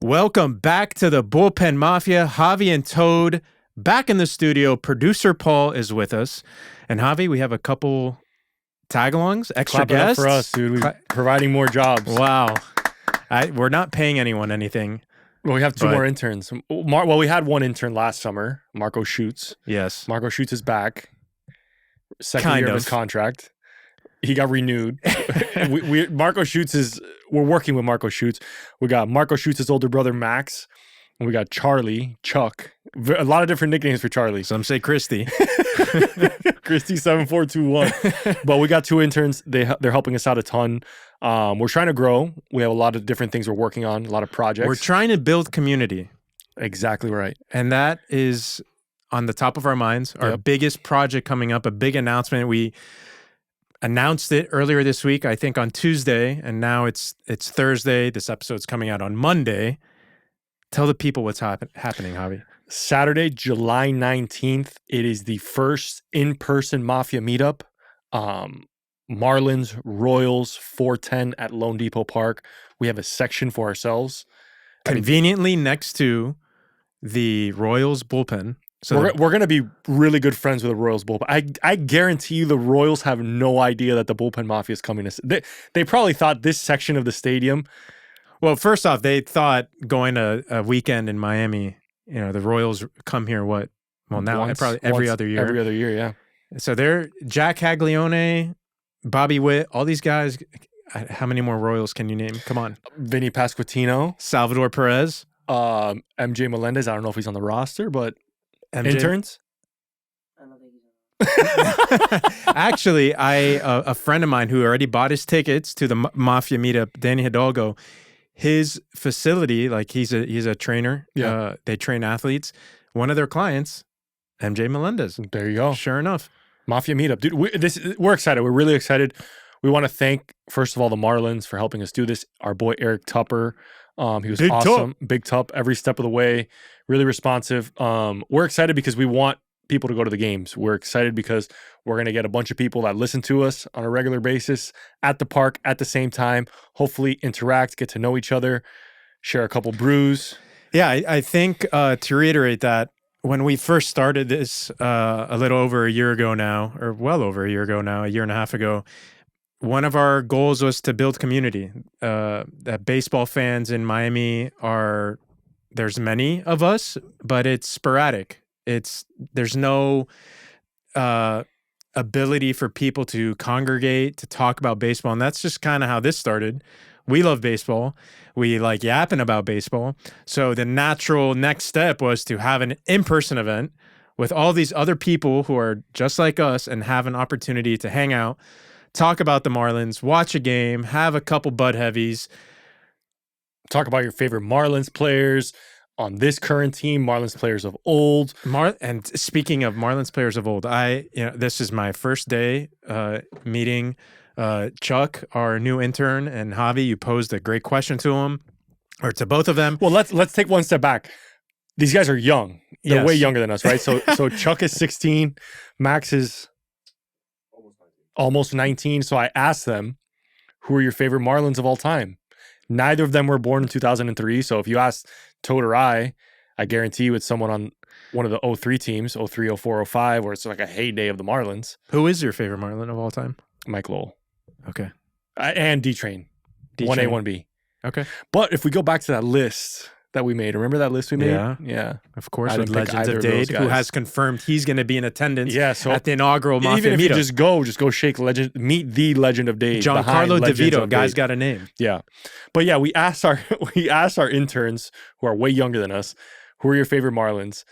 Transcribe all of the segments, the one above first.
Welcome back to the Bullpen Mafia. Javi and Toad back in the studio. Producer Paul is with us. And Javi, we have a couple tag-alongs, extra Clap it up guests. for us, dude. We're providing more jobs. Wow. We're not paying anyone anything. Well, we have two more interns. Well, we had one intern last summer, Marco Schutz. Yes. Marco Schutz is back. Second year of his contract. He got renewed. Marco Schutz we're working with Marco Schutz. We got Marco Schutz's older brother, Max. And we got Charlie, Chuck. A lot of different nicknames for Charlie. Some say Christy. Christy 7421. But we got two interns. They're helping us out a ton. We're trying to grow. We have a lot of different things we're working on, a lot of projects. We're trying to build community. Exactly right. And that is on the top of our minds. Our biggest project coming up, a big announcement. We announced it earlier this week, I think on Tuesday, and now it's Thursday. This episode's coming out on Monday. Tell the people what's happening, Javi. Saturday, July 19th, it is the first in-person Mafia Meetup. Marlins, Royals, 410 at loanDepot Park. We have a section for ourselves. Conveniently next to the Royals bullpen. So we're going to be really good friends with the Royals bullpen. I guarantee you the Royals have no idea that the bullpen Mafia is coming. They probably thought this section of the stadium. Well, first off, they thought going to a weekend in Miami, the Royals come here every other year. Every other year, yeah. So they're Jack Haglione, Bobby Witt, all these guys. How many more Royals can you name? Come on. Vinny Pasquantino. Salvador Perez. MJ Melendez. I don't know if he's on the roster, but MJ? Interns? Actually, a friend of mine who already bought his tickets to the Mafia Meetup, Danny Hidalgo, his facility, like he's a trainer. Yeah. They train athletes. One of their clients, MJ Melendez. There you go. Sure enough. Mafia Meetup. Dude, we're excited. We're really excited. We want to thank, first of all, the Marlins for helping us do this. Our boy, Eric Tupper. He was Big awesome. Tup. Big Tup every step of the way. Really responsive. We're excited because we want people to go to the games. We're excited because we're going to get a bunch of people that listen to us on a regular basis at the park at the same time. Hopefully interact, get to know each other, share a couple brews. Yeah, I think to reiterate that, when we first started this a little over a year ago now, or well over a year ago now, a year and a half ago, one of our goals was to build community. That baseball fans in Miami there's many of us, but it's sporadic. There's no ability for people to congregate, to talk about baseball. And that's just kind of how this started. We love baseball. We like yapping about baseball. So the natural next step was to have an in-person event with all these other people who are just like us and have an opportunity to hang out, talk about the Marlins, watch a game, have a couple Bud Heavies. Talk about your favorite Marlins players on this current team, Marlins players of old. And speaking of Marlins players of old, this is my first day meeting Chuck, our new intern, and Javi. You posed a great question to him, or to both of them. Well, let's take one step back. These guys are young. They're way younger than us, right? So Chuck is 16, Max is almost 19. So I asked them, who are your favorite Marlins of all time? Neither of them were born in 2003. So if you asked Toad or I guarantee you it's someone on one of the 03 teams, 03, 04, 05, where it's like a heyday of the Marlins. Who is your favorite Marlin of all time? Mike Lowell. Okay. And D-Train. 1A, 1B. Okay. But if we go back to that list that we made, remember that list we made? Yeah. Of course, with Legends of Dade, who has confirmed he's going to be in attendance at the inaugural Mafia Even if Meetup. you just go shake meet the Legend of Dade. Giancarlo DeVito, guy's got a name. Yeah. But yeah, we asked our interns who are way younger than us, who are your favorite Marlins?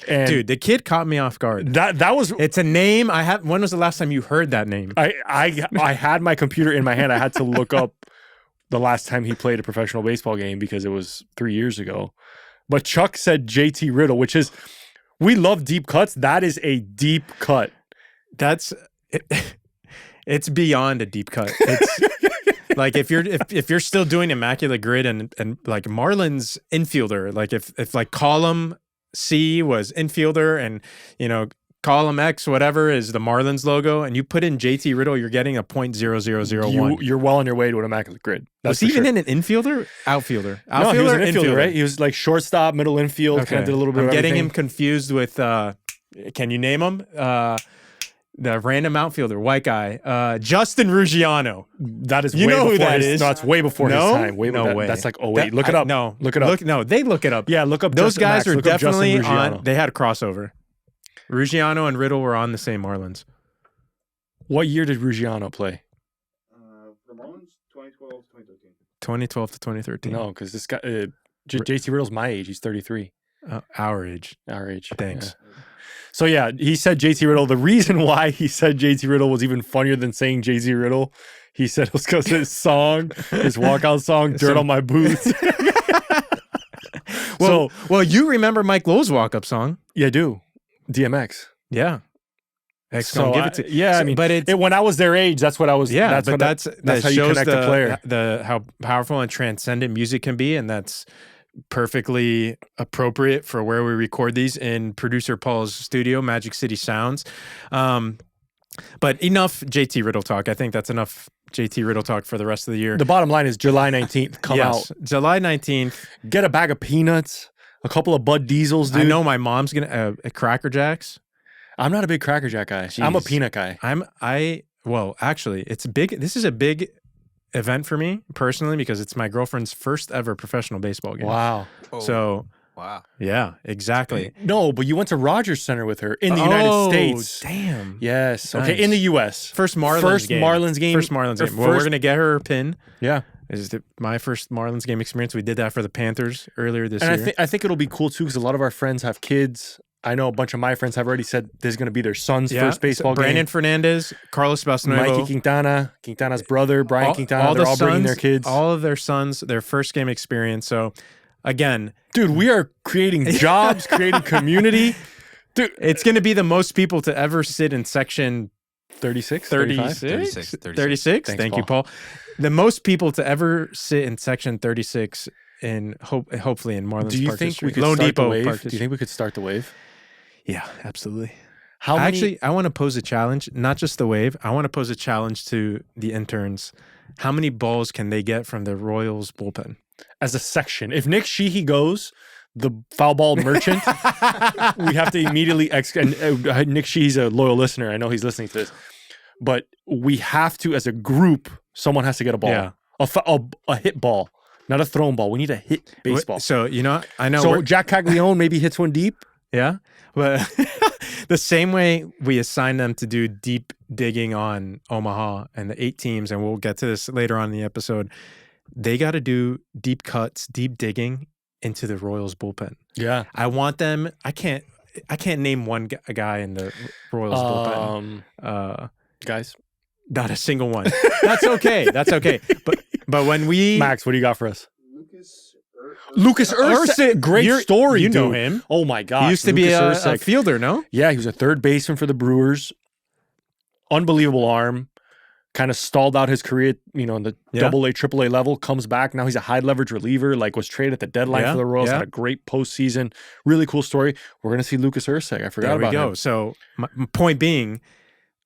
And dude, the kid caught me off guard. It's a name I have. When was the last time you heard that name? I had my computer in my hand. I had to look up the last time he played a professional baseball game because it was 3 years ago. But Chuck said JT Riddle, which is, we love deep cuts. That is a deep cut. It's beyond a deep cut. It's like if you're still doing Immaculate Grid and like Marlins infielder, like if like column C was infielder and column X, whatever, is the Marlins logo, and you put in JT Riddle, you're getting a .0001. You're well on your way to an immaculate grid. Was he even in an infielder? Outfielder? No, he was an infielder, right? He was like shortstop, middle infield, kind of did a little bit of everything. I'm getting him confused with, can you name him? The random outfielder, white guy, Justin Ruggiano. That is you way know before who that his, is. No, it's way before his time. No way. That's like, oh wait, look it up. No, look it up. No, they look it up. Yeah, look up. Those guys are look up definitely Justin Ruggiano. on. They had a crossover. Ruggiano and Riddle were on the same Marlins. What year did Ruggiano play? For the Marlins, 2012 to 2013. 2012 to 2013. No, because this guy, JT Riddle's my age. He's 33. Our age. Our age. Thanks. Yeah. So yeah, he said JT Riddle. The reason why he said JT Riddle was even funnier than saying JT Riddle. He said it was because his song, his walkout song, "Dirt on My Boots." well, you remember Mike Lowe's walk-up song? Yeah, I do. DMX. Yeah. Gonna give it to yeah, I mean, but when I was their age, that's what I was. Yeah, that's that how you shows connect the player. How powerful and transcendent music can be, and that's perfectly appropriate for where we record these in producer Paul's studio, Magic City Sounds. But enough JT Riddle talk. I think that's enough JT Riddle talk for the rest of the year. The bottom line is July 19th, come out. July 19th. Get a bag of peanuts, a couple of Bud Diesels, dude. I know my mom's gonna Cracker Jacks. I'm not a big Cracker Jack guy. Jeez. I'm a peanut guy. Well, actually, it's big. This is a big event for me personally because it's my girlfriend's first ever professional baseball game. Wow. So, wow. Yeah, exactly. No, but you went to Rogers Center with her in the United States. Damn. Yes. Nice. Okay, in the U.S. First Marlins game. First Marlins game. Well, we're going to get her a pin. Yeah. This is my first Marlins game experience. We did that for the Panthers earlier this year. And I think it'll be cool, too, because a lot of our friends have kids. I know a bunch of my friends have already said this is going to be their son's first baseball game. Brandon Fernandez, Carlos Basnuevo. Mikey Quintana's brother, Brian Quintana. They're all bringing their kids. All of their sons, their first game experience. So, again. Dude, we are creating jobs, creating community. Dude, it's going to be the most people to ever sit in section 36? 36? 36. Thanks, Thank you, Paul. The most people to ever sit in section 36 in hopefully in Marlins Park history. Do you think we could start the wave? Yeah, absolutely. I want to pose a challenge, not just the wave. I want to pose a challenge to the interns. How many balls can they get from the Royals bullpen? As a section. If Nick Sheehy goes, the foul ball merchant, we have to immediately Nick Sheehy's a loyal listener. I know he's listening to this. But we have to, as a group, someone has to get a ball. Yeah. A hit ball. Not a thrown ball. We need a hit baseball. So, I know. So Jack Caglione maybe hits one deep. Yeah. But the same way we assign them to do deep digging on Omaha and the 8 teams, and we'll get to this later on in the episode, they got to do deep cuts, deep digging into the Royals bullpen. Yeah. I want them. I can't name one guy in the Royals bullpen. Guys. Not a single one. That's okay. But when we... Max, what do you got for us? Lucas Erceg. Great story, You dude. know him. Oh, my gosh. He used to be a fielder, no? Yeah, he was a third baseman for the Brewers. Unbelievable arm. Kind of stalled out his career, in the AA, AAA level. Comes back. Now he's a high leverage reliever. Was traded at the deadline for the Royals. Had a great postseason. Really cool story. We're going to see Lucas Erceg. I forgot about him. There we go. So, my point being,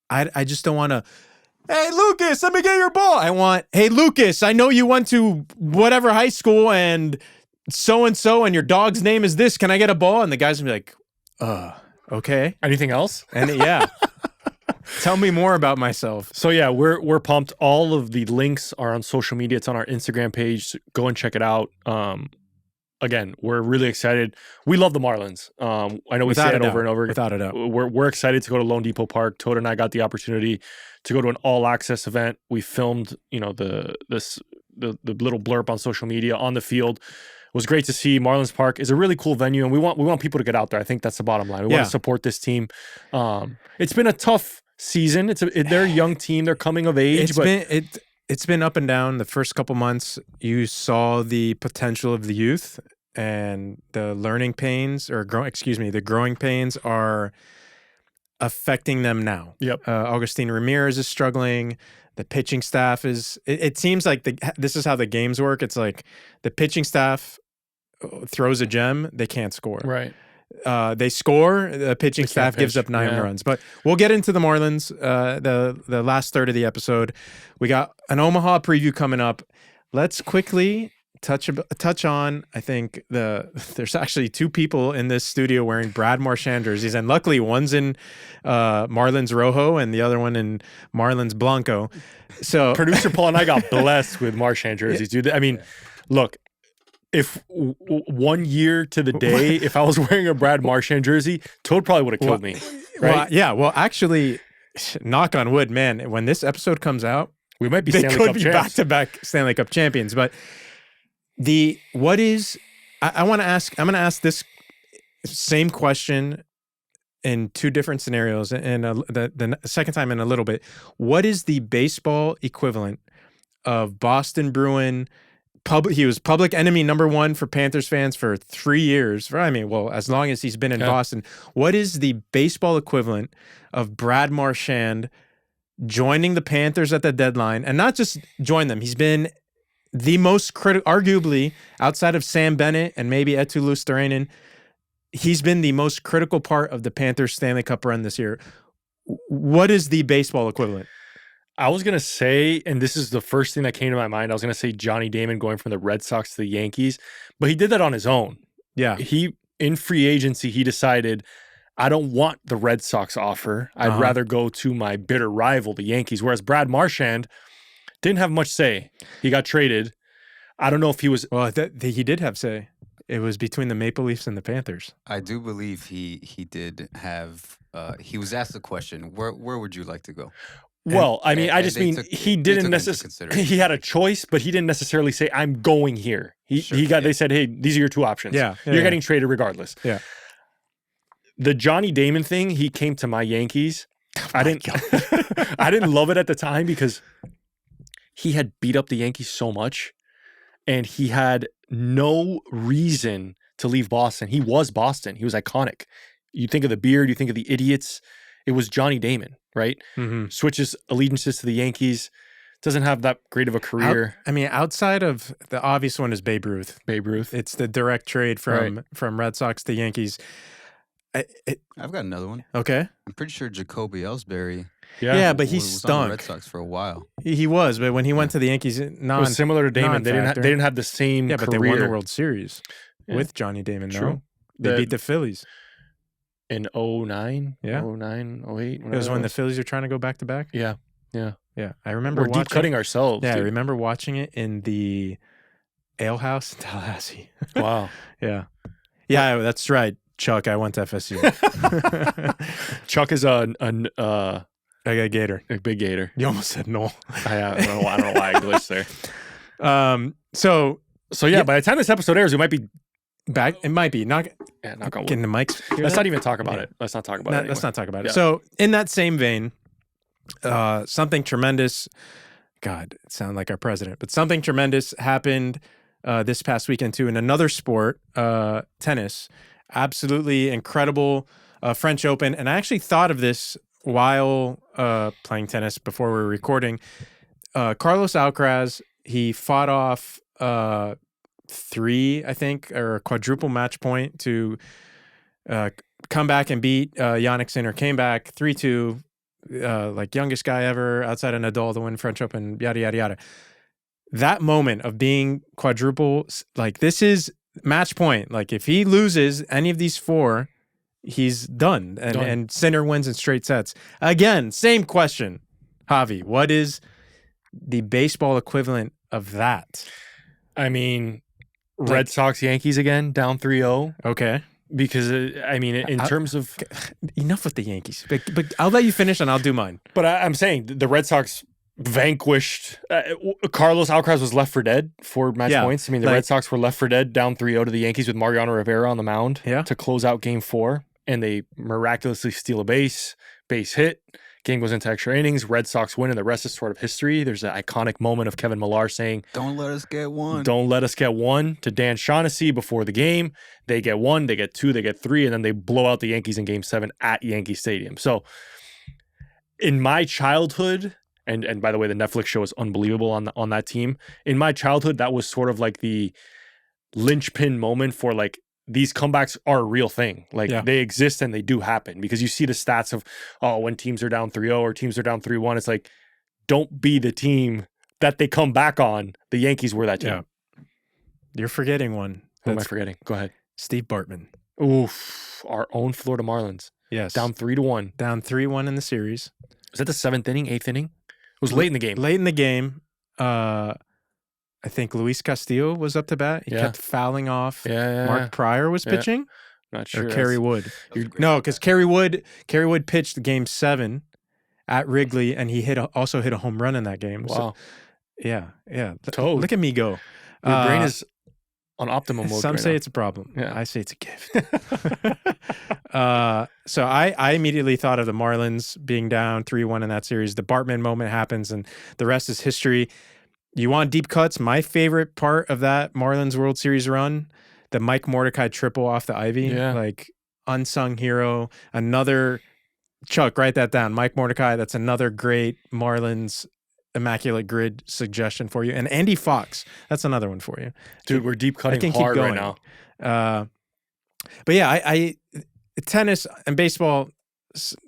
I just don't want to... Hey, Lucas, let me get your ball. Hey, Lucas, I know you went to whatever high school and so-and-so and your dog's name is this. Can I get a ball? And the guy's going to be like, okay. Anything else? And yeah. Tell me more about myself. So yeah, we're pumped. All of the links are on social media. It's on our Instagram page. Go and check it out. Again, we're really excited. We love the Marlins. I know we say it over and over. Without a doubt. We're excited to go to loanDepot Park. Toad and I got the opportunity to go to an all-access event. We filmed, the little blurb on social media on the field. It was great to see. Marlins Park is a really cool venue, and we want people to get out there. I think that's the bottom line. We want to support this team. It's been a tough season. They're a young team. They're coming of age. It's been up and down. The first couple months, you saw the potential of the youth, and the learning pains, the growing pains are affecting them now. Yep. Augustine Ramirez is struggling. The pitching staff is. It seems like this is how the games work. It's like the pitching staff throws a gem, they can't score. Right. They score. The pitching staff gives up 9 runs. But we'll get into the Marlins. The last third of the episode. We got an Omaha preview coming up. Let's quickly touch on. I think there's actually 2 people in this studio wearing Brad Marchand jerseys, and luckily one's in Marlins Rojo and the other one in Marlins Blanco. So producer Paul and I got blessed with Marchand jerseys, dude. I mean, look. If 1 year to the day, if I was wearing a Brad Marchand jersey, Toad probably would have killed me. Right? Well, actually, knock on wood, man. When this episode comes out, we might be they Stanley could Cup be champs. back-to-back Stanley Cup champions. But I want to ask. I'm going to ask this same question in 2 different scenarios, and the second time in a little bit. What is the baseball equivalent of Boston Bruin? He was public enemy number 1 for Panthers fans for 3 years. As long as he's been in Boston. What is the baseball equivalent of Brad Marchand joining the Panthers at the deadline? And not just join them. He's been the most critical, arguably, outside of Sam Bennett and maybe Eetu Luostarinen, he's been the most critical part of the Panthers Stanley Cup run this year. What is the baseball equivalent? I was going to say, and this is the first thing that came to my mind, I was going to say Johnny Damon going from the Red Sox to the Yankees, but he did that on his own. Yeah. In free agency, he decided, I don't want the Red Sox offer. I'd rather go to my bitter rival, the Yankees. Whereas Brad Marchand didn't have much say. He got traded. I don't know if he was... Well, he did have say. It was between the Maple Leafs and the Panthers. I do believe he did have... he was asked the question, where would you like to go? Well, he didn't necessarily. He had a choice, but he didn't necessarily say, "I'm going here." They said, "Hey, these are your 2 options. You're getting traded regardless." Yeah. The Johnny Damon thing, he came to my Yankees. I didn't love it at the time because he had beat up the Yankees so much, and he had no reason to leave Boston. He was Boston. He was iconic. You think of the beard, you think of the idiots. It was Johnny Damon, right? Mm-hmm. Switches allegiances to the Yankees. Doesn't have that great of a career. Outside of the obvious one is Babe Ruth. It's the direct trade from Red Sox to Yankees. I've got another one. Okay. I'm pretty sure Jacoby Ellsbury. Yeah, but he was stunk. on the Red Sox for a while. He was, but when he went to the Yankees, it was similar to Damon. They didn't have the same career. But they won the World Series with Johnny Damon. True. They beat the Phillies. In 09? Yeah. 09, 08. It was when the Phillies are trying to go back to back? Yeah. I remember We're deep cutting ourselves. Yeah, dude. I remember watching it in the ale house in Tallahassee. Wow. Yeah, that's right. Chuck, I went to FSU. Chuck is a gator. A big gator. You almost said no. I don't know why I glitched there. So by the time this episode airs, we might be back. It might be. Not on wood. Getting the mics. Let's not even talk about it. Let's not talk about it. Let's not talk about it. So in that same vein, something tremendous. God, it sounded like our president, but something tremendous happened this past weekend too in another sport, tennis. Absolutely incredible French Open, and I actually thought of this while playing tennis before we were recording. Carlos Alcaraz, he fought off 3, I think, or a quadruple match point to come back and beat Jannik Sinner. Came back 3-2, like youngest guy ever outside of Nadal to win French Open, yada, yada, yada. That moment of being quadruple, like this is match point. Like if he loses any of these 4, he's done. And Sinner wins in straight sets. Again, same question, Javi. What is the baseball equivalent of that? I mean, Red Sox, Yankees again, down 3-0. Okay. Because, in terms of... Enough with the Yankees. But I'll let you finish and I'll do mine. But I'm saying the Red Sox vanquished... Carlos Alcaraz was left for dead, 4 match points. I mean, the Red Sox were left for dead, down 3-0 to the Yankees with Mariano Rivera on the mound to close out Game 4. And they miraculously steal a base hit. Game goes into extra innings. Red Sox win, and the rest is sort of history. There's an iconic moment of Kevin Millar saying, "Don't let us get one." Don't let us get one to Dan Shaughnessy before the game. They get 1, they get 2, they get 3, and then they blow out the Yankees in Game 7 at Yankee Stadium. So, in my childhood, and by the way, the Netflix show is unbelievable on that team. In my childhood, that was sort of like the linchpin moment for like these comebacks are a real thing. Like they exist and they do happen, because you see the stats of, when teams are down 3-0 or teams are down 3-1, it's like, don't be the team that they come back on. The Yankees were that team. Yeah. You're forgetting one. Who am I forgetting? Go ahead. Steve Bartman. Oof. Our own Florida Marlins. Yes. Down 3-1. Down 3-1 in the series. Was that the 7th inning, 8th inning? It was late in the game. Late in the game. I think Luis Castillo was up to bat. He kept fouling off. Mark Pryor was pitching. Not sure. Or Kerry Wood. No, because Kerry Wood pitched Game 7 at Wrigley, and he also hit a home run in that game. Wow. So, yeah. Toad. Look at me go. Your brain is on optimum mode. Some say it's a problem. Yeah. I say it's a gift. So I immediately thought of the Marlins being down 3-1 in that series. The Bartman moment happens, and the rest is history. You want deep cuts? My favorite part of that Marlins World Series run, the Mike Mordecai triple off the Ivy, like unsung hero. Another, Chuck, write that down. Mike Mordecai, that's another great Marlins immaculate grid suggestion for you. And Andy Fox, that's another one for you. Dude, we're deep cutting hard right now. But yeah, I tennis and baseball,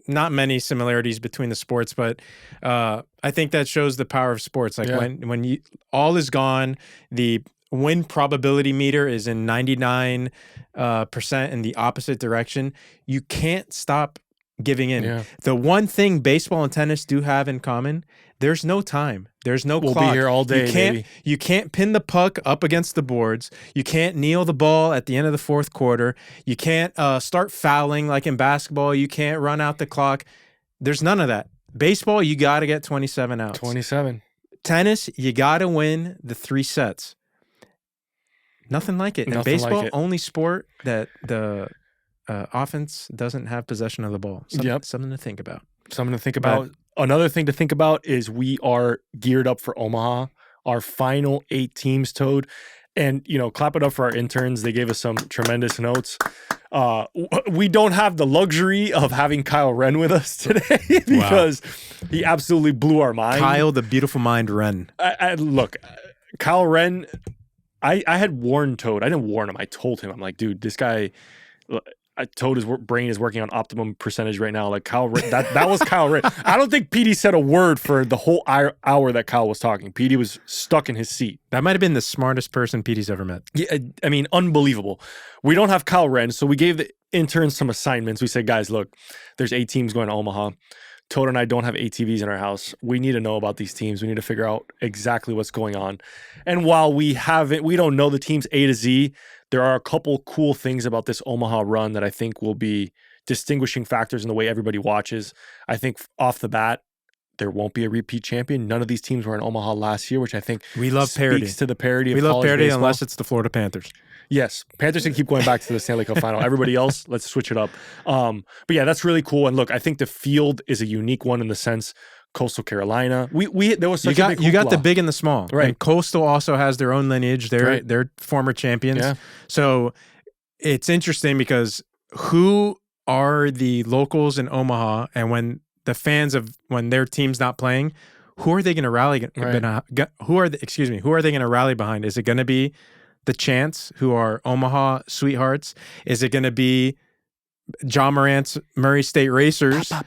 not many similarities between the sports, but I think that shows the power of sports. Like when you all is gone, the win probability meter is in 99% in the opposite direction. You can't stop giving in. Yeah. The one thing baseball and tennis do have in common, there's no time. There's no clock. We'll be here all day. You can't pin the puck up against the boards. You can't kneel the ball at the end of the fourth quarter. You can't start fouling like in basketball. You can't run out the clock. There's none of that. Baseball, you got to get 27 outs. 27. Tennis, you got to win the 3 sets. Nothing like it. And baseball, only sport that the offense doesn't have possession of the ball. Something to think about. Something to think about. Another thing to think about is we are geared up for Omaha, our final 8 teams, Toad. And, clap it up for our interns. They gave us some tremendous notes. We don't have the luxury of having Kyle Wren with us today because he absolutely blew our mind. Kyle, the beautiful mind Wren. Look, Kyle Wren, I had warned Toad. I didn't warn him. I told him. I'm like, dude, this guy... Toad, his brain is working on optimum percentage right now. Like Kyle, that was Kyle Wren. I don't think PD said a word for the whole hour that Kyle was talking. PD was stuck in his seat. That might have been the smartest person PD's ever met. Yeah, I mean, unbelievable. We don't have Kyle Wren, so we gave the interns some assignments. We said, guys, look, there's 8 teams going to Omaha. Toad and I don't have ATVs in our house. We need to know about these teams. We need to figure out exactly what's going on. And while we don't know the teams A to Z, there are a couple cool things about this Omaha run that I think will be distinguishing factors in the way everybody watches. I think off the bat, there won't be a repeat champion. None of these teams were in Omaha last year, which I think we love parity. Speaks to the parity of college baseball. We love parity unless it's the Florida Panthers. Yes, Panthers can keep going back to the Stanley Cup final. Everybody else, let's switch it up. But yeah, that's really cool. And look, I think the field is a unique one in the sense Coastal Carolina. There was such a big you got the big and the small. Right. And Coastal also has their own lineage. They're former champions. Yeah. So it's interesting because who are the locals in Omaha, and when the fans when their team's not playing, who are they going to rally? Who are they going to rally behind? Is it going to be the Chants, who are Omaha sweethearts? Is it going to be John Morant's Murray State Racers? Or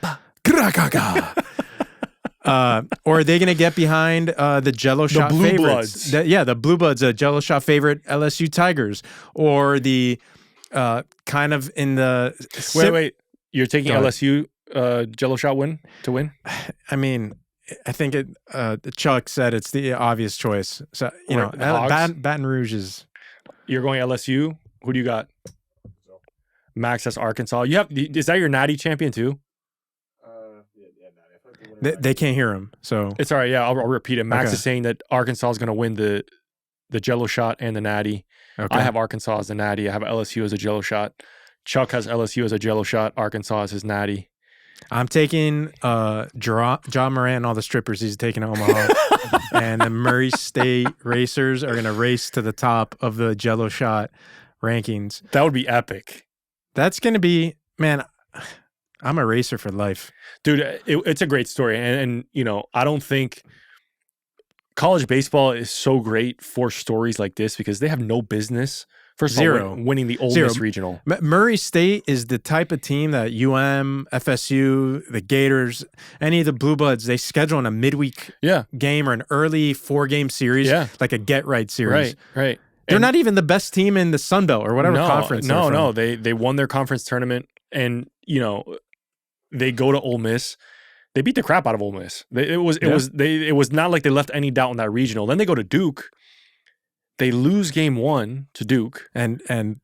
are they going to get behind the Jello Shot favorites? The Blue Bloods, Jello Shot favorite LSU Tigers, or the kind of in the wait, you're taking LSU Jello Shot to win? I mean, I think Chuck said it's the obvious choice. So Baton Rouge is. You're going LSU. Who do you got? Max, that's Arkansas. Is that your Natty champion too? They can't hear him, so it's all right. Yeah, I'll repeat it. Max is saying that Arkansas is going to win the Jello Shot and the Natty. Okay. I have Arkansas as the Natty. I have LSU as a Jello Shot. Chuck has LSU as a Jello Shot. Arkansas as his Natty. I'm taking John Morant and all the strippers he's taking to Omaha, and the Murray State Racers are going to race to the top of the Jello Shot rankings. That would be epic. That's going to be, man. I'm a racer for life. Dude, it's a great story. And I don't think college baseball is so great for stories like this because they have no business. First of Zero. all, winning the Ole Zero. Miss regional. Murray State is the type of team that UM, FSU, the Gators, any of the Blue Bloods, they schedule in a midweek Yeah. game or an early 4-game series, Yeah. like a get-right series. Right. They're not even the best team in the Sun Belt or whatever conference they're from. No. They won their conference tournament, and they go to Ole Miss. They beat the crap out of Ole Miss. It was not like they left any doubt in that regional. Then they go to Duke. They lose game 1 to Duke. And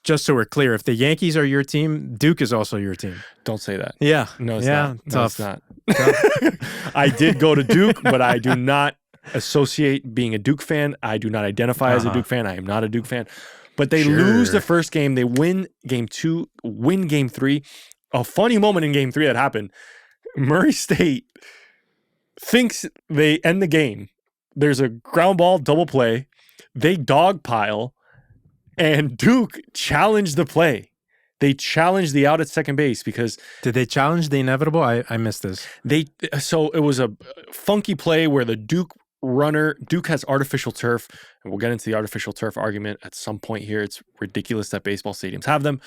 just so we're clear, if the Yankees are your team, Duke is also your team. Don't say that. Yeah. No, it's yeah, not. Tough. No, it's not. I did go to Duke, but I do not associate being a Duke fan. I do not identify as a Duke fan. I am not a Duke fan. But they lose the first game. They win game 2, win game 3. A funny moment in game 3 that happened. Murray State thinks they end the game. There's a ground ball double play. They dogpile, and Duke challenged the play. They challenged the out at second base because did they challenge the inevitable? I missed this. So it was a funky play where the Duke has artificial turf, and we'll get into the artificial turf argument at some point here. It's ridiculous that baseball stadiums have them.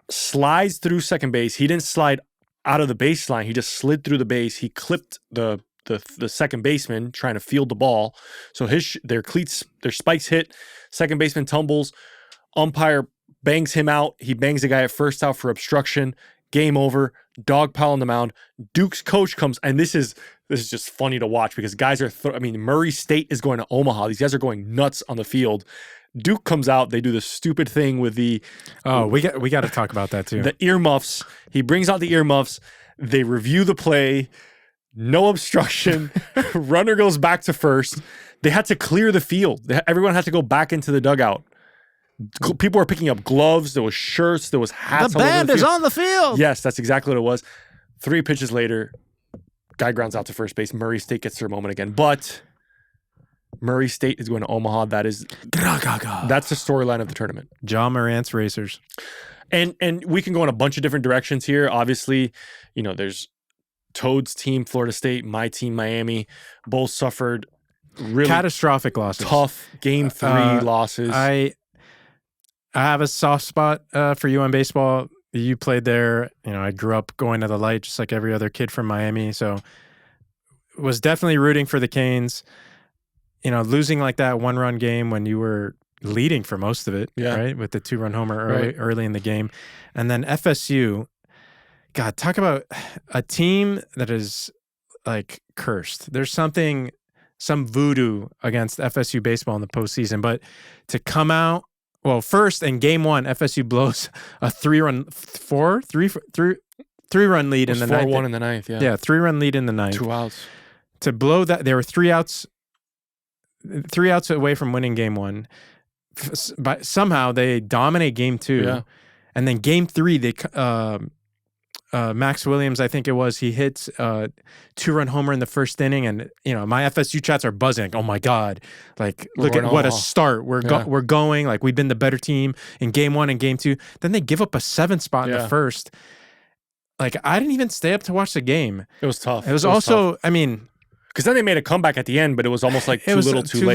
Slides through second base. He didn't slide out of the baseline. He just slid through the base. He clipped the second baseman trying to field the ball. So their spikes hit. Second baseman tumbles. Umpire bangs him out. He bangs the guy at first out for obstruction. Game over. Dog pile on the mound. Duke's coach comes, and this is just funny to watch because guys are. Murray State is going to Omaha. These guys are going nuts on the field. Duke comes out. They do the stupid thing with the. Oh, we got to talk about that too. The earmuffs. He brings out the earmuffs. They review the play. No obstruction. Runner goes back to first. They had to clear the field. Everyone had to go back into the dugout. People were picking up gloves. There was shirts. There was hats. The band is on the field. Yes, that's exactly what it was. 3 pitches later, guy grounds out to first base. Murray State gets their moment again. But Murray State is going to Omaha. That's the storyline of the tournament. John Morant's Racers. And we can go in a bunch of different directions here. Obviously, there's Toad's team, Florida State, my team, Miami, both suffered really catastrophic losses. Tough game 3 losses. I have a soft spot for UM baseball. You played there. I grew up going to the Light just like every other kid from Miami. So was definitely rooting for the Canes. Losing like that 1-run game when you were leading for most of it, right? With the 2-run homer early in the game. And then FSU, God, talk about a team that is like cursed. There's some voodoo against FSU baseball in the postseason, but to come out, first in game 1, FSU blows a 3-run lead in the ninth. 4-1 in the ninth, yeah. Yeah, 3-run lead in the ninth. 2 outs. To blow that, there were 3 outs away from winning game 1. But somehow they dominate game 2. And then game 3, they Max Williams, I think it was, he hits a 2-run homer in the first inning, and my FSU chats are buzzing. Like, oh my God! Like, look at what a start. We're going. Like, we've been the better team in game 1 and game 2. Then they give up a 7th spot in the first. Like, I didn't even stay up to watch the game. It was tough. It was also tough. Because then they made a comeback at the end, but it was almost like too little, too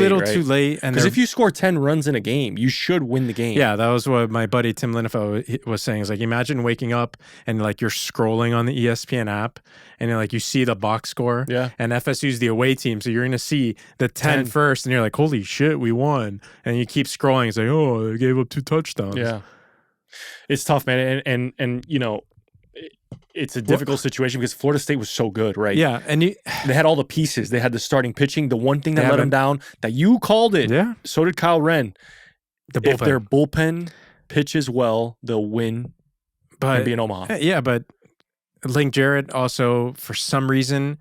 late. Because if you score 10 runs in a game, you should win the game. Yeah, that was what my buddy Tim Linefo was saying. Is like, imagine waking up and like you're scrolling on the ESPN app and you see the box score. Yeah. And FSU's the away team, so you're going to see the 10 first, and you're like, holy shit, we won. And you keep scrolling. It's like, oh, they gave up 2 touchdowns. Yeah. It's tough, man. And it's a difficult situation because Florida State was so good, right? Yeah, and they had all the pieces. They had the starting pitching. The one thing that let them down, that you called it. Yeah. So did Kyle Wren. If their bullpen pitches well, they'll win and be in Omaha. Yeah, but Link Jarrett also, for some reason,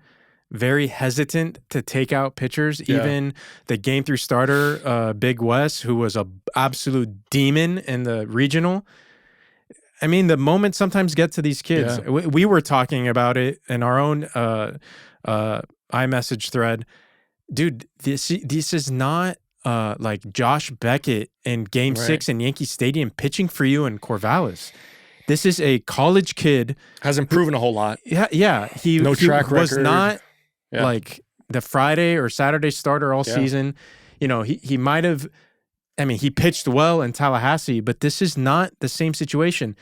very hesitant to take out pitchers. Yeah. Even the game 3 starter, Big Wes, who was a absolute demon in the regional. The moments sometimes get to these kids. Yeah. We were talking about it in our own iMessage thread. Dude, this is not like Josh Beckett in Game 6 in Yankee Stadium pitching for you in Corvallis. This is a college kid. Hasn't proven a whole lot. Yeah. He track record. Was not like the Friday or Saturday starter all season. He might have I mean, he pitched well in Tallahassee, but this is not the same situation.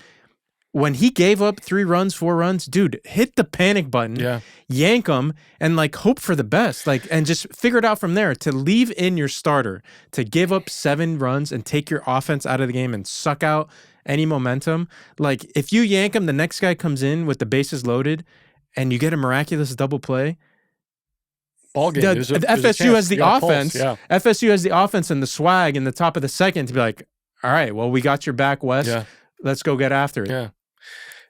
When he gave up 3 runs, 4 runs, dude, hit the panic button, yank them, and like hope for the best, like, and just figure it out from there. To leave in your starter, to give up 7 runs and take your offense out of the game and suck out any momentum. Like, if you yank him, the next guy comes in with the bases loaded, and you get a miraculous double play. Ball game. FSU has the offense. FSU has the offense and the swag in the top of the second to be like, all right, well, we got your back, Wes. Let's go get after it. Yeah.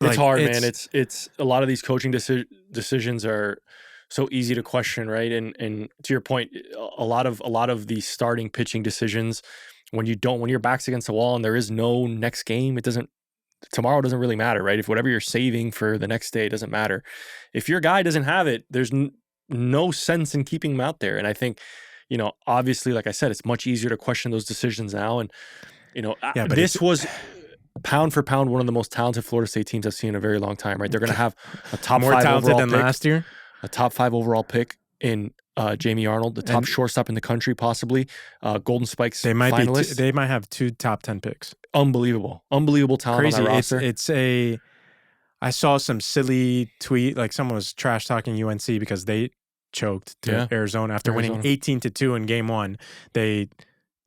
It's hard, man. It's a lot of these coaching decisions are so easy to question, right? And to your point, a lot of these starting pitching decisions, when your back's against the wall and there is no next game, tomorrow doesn't really matter, right? If whatever you're saving for the next day doesn't matter. If your guy doesn't have it, there's no sense in keeping him out there. And I think, obviously, like I said, it's much easier to question those decisions now. And but this was pound for pound one of the most talented Florida State teams I've seen in a very long time, right? They're going to have a top 5 overall pick. More talented than last year? A top 5 overall pick in Jamie Arnold, the top shortstop in the country, possibly. Golden Spikes finalist. They might have 2 top 10 picks. Unbelievable talent on that roster. I saw some silly tweet, like someone was trash talking UNC because they choked to Arizona after winning 18-2 in game 1. They